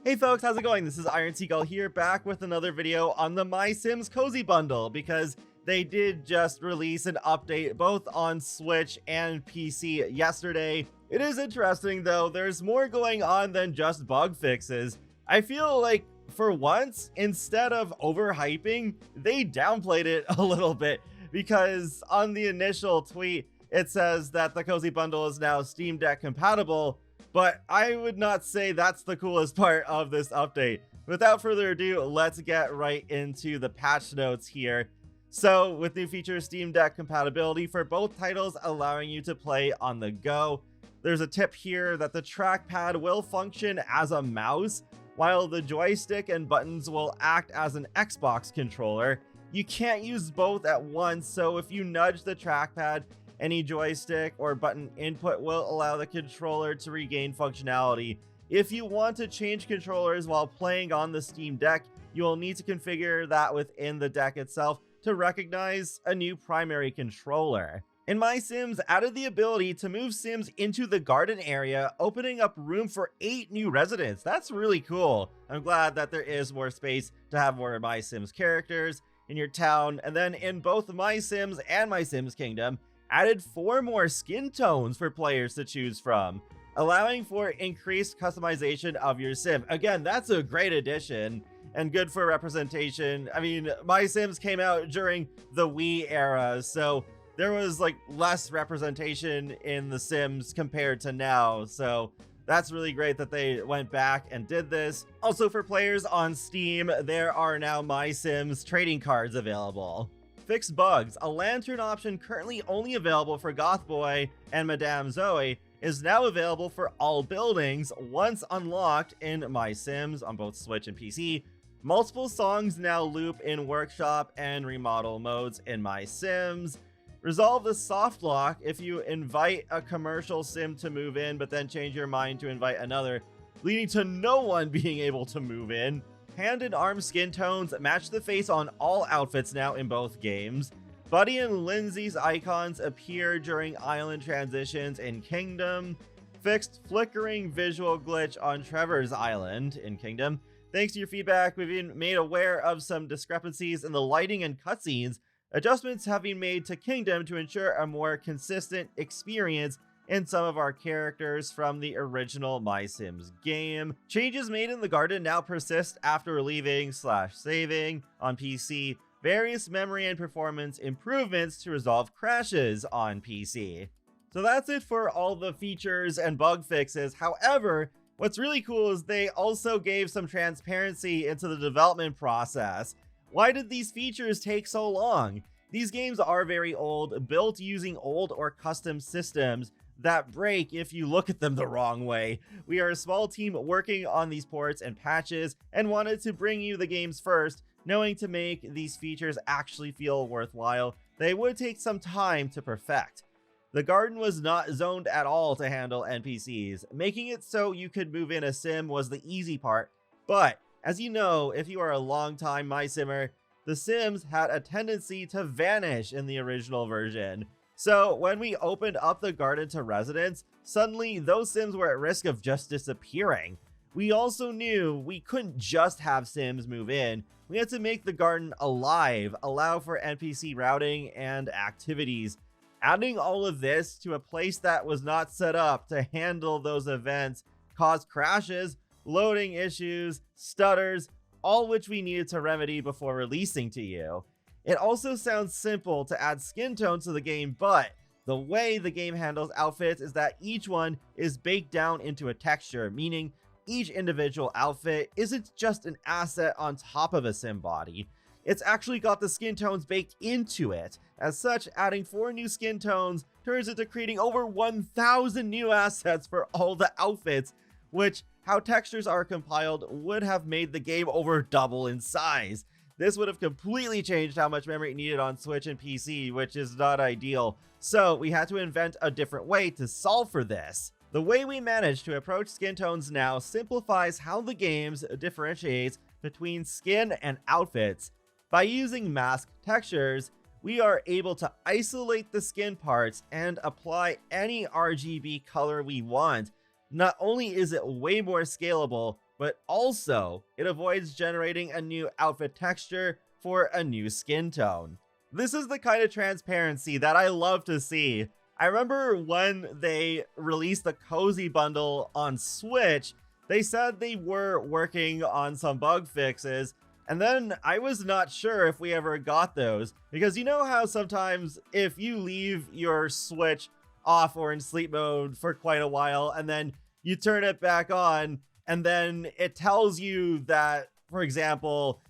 Hey folks, how's it going? This is Iron Seagull here, back with another video on the MySims Cozy Bundle, because they did just release an update both on Switch and PC yesterday. It is interesting though, there's more going on than just bug fixes. I feel like for once, instead of overhyping, they downplayed it a little bit, because on the initial tweet, it says that the Cozy Bundle is now Steam Deck compatible, but I would not say that's the coolest part of this update. Without further ado, let's get right into the patch notes here. So, with new features, Steam Deck compatibility for both titles, allowing you to play on the go. There's a tip here that the trackpad will function as a mouse, while the joystick and buttons will act as an Xbox controller. You can't use both at once, so if you nudge the trackpad, any joystick or button input will allow the controller to regain functionality. If you want to change controllers while playing on the Steam Deck, you will need to configure that within the deck itself to recognize a new primary controller. And MySims added the ability to move Sims into the garden area, opening up room for 8 new residents. That's really cool. I'm glad that there is more space to have more MySims characters in your town. And then in both MySims and MySims Kingdom, added 4 more skin tones for players to choose from, allowing for increased customization of your sim. Again, that's a great addition and good for representation. I mean, MySims came out during the Wii era, so there was like less representation in the Sims compared to now, so that's really great that they went back and did this. Also, for players on Steam, there are now MySims trading cards available. Fixed bugs. A lantern option currently only available for Goth Boy and Madame Zoe is now available for all buildings once unlocked in MySims on both Switch and PC. Multiple songs now loop in workshop and remodel modes in MySims. Resolve the soft lock if you invite a commercial sim to move in but then change your mind to invite another, leading to no one being able to move in. Hand and arm skin tones match the face on all outfits now in both games. Buddy and Lindsay's icons appear during island transitions in Kingdom. Fixed flickering visual glitch on Trevor's Island in Kingdom. Thanks to your feedback, we've been made aware of some discrepancies in the lighting and cutscenes. Adjustments have been made to Kingdom to ensure a more consistent experience in some of our characters from the original MySims game. Changes made in the garden now persist after leaving/saving on PC. Various memory and performance improvements to resolve crashes on PC. So that's it for all the features and bug fixes. However, what's really cool is they also gave some transparency into the development process. Why did these features take so long? These games are very old, built using old or custom systems that break if you look at them the wrong way. We are a small team working on these ports and patches and wanted to bring you the games first, knowing to make these features actually feel worthwhile, they would take some time to perfect. The garden was not zoned at all to handle NPCs. Making it so you could move in a sim was the easy part, but as you know, if you are a long-time MySimmer, the Sims had a tendency to vanish in the original version. So when we opened up the garden to residents, suddenly those Sims were at risk of just disappearing. We also knew we couldn't just have Sims move in. We had to make the garden alive, allow for NPC routing and activities. Adding all of this to a place that was not set up to handle those events caused crashes, loading issues, stutters, all which we needed to remedy before releasing to you. It also sounds simple to add skin tones to the game, but the way the game handles outfits is that each one is baked down into a texture, meaning each individual outfit isn't just an asset on top of a sim body. It's actually got the skin tones baked into it. As such, adding 4 new skin tones turns into creating over 1,000 new assets for all the outfits, which, how textures are compiled, would have made the game over double in size. This would have completely changed how much memory it needed on Switch and PC, which is not ideal. So we had to invent a different way to solve for this. The way we managed to approach skin tones now simplifies how the games differentiates between skin and outfits. By using mask textures, we are able to isolate the skin parts and apply any RGB color we want. Not only is it way more scalable, but also it avoids generating a new outfit texture for a new skin tone. This is the kind of transparency that I love to see. I remember when they released the Cozy Bundle on Switch, they said they were working on some bug fixes, and then I was not sure if we ever got those, because you know how sometimes if you leave your Switch off or in sleep mode for quite a while, and then you turn it back on, and then it tells you that, for example,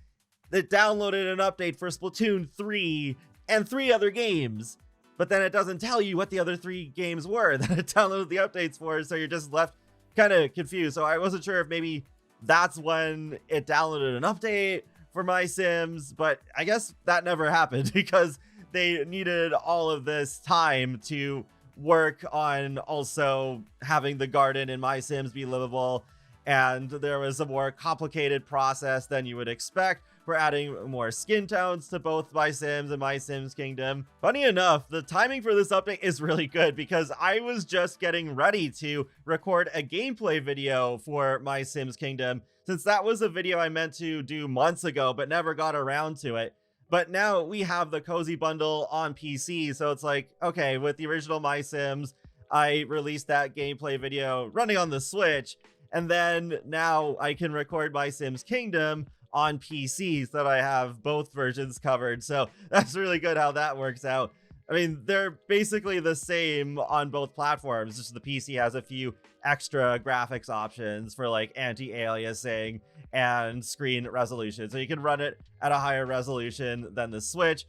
it downloaded an update for Splatoon 3 and 3 other games, but then it doesn't tell you what the other 3 games were that it downloaded the updates for, so you're just left kind of confused. So I wasn't sure if maybe that's when it downloaded an update for MySims, but I guess that never happened because they needed all of this time to work on also having the garden in MySims be livable, and there was a more complicated process than you would expect for adding more skin tones to both MySims and MySims Kingdom. Funny enough, the timing for this update is really good because I was just getting ready to record a gameplay video for MySims Kingdom, since that was a video I meant to do months ago but never got around to it. But now we have the Cozy Bundle on PC, so it's like, okay, with the original MySims, I released that gameplay video running on the Switch, and then now I can record MySims Kingdom on PC so that I have both versions covered. So that's really good how that works out. I mean, they're basically the same on both platforms, just the PC has a few extra graphics options for like anti-aliasing and screen resolution, so you can run it at a higher resolution than the Switch.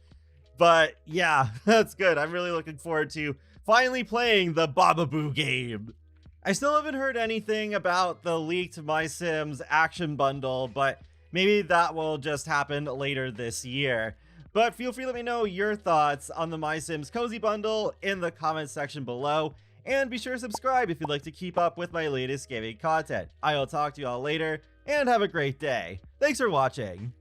But yeah, that's good. I'm really looking forward to finally playing the Bababoo game. I still haven't heard anything about the leaked MySims Action Bundle, but maybe that will just happen later this year. But feel free to let me know your thoughts on the MySims Cozy Bundle in the comments section below, and be sure to subscribe if you'd like to keep up with my latest gaming content. I will talk to you all later, and have a great day. Thanks for watching.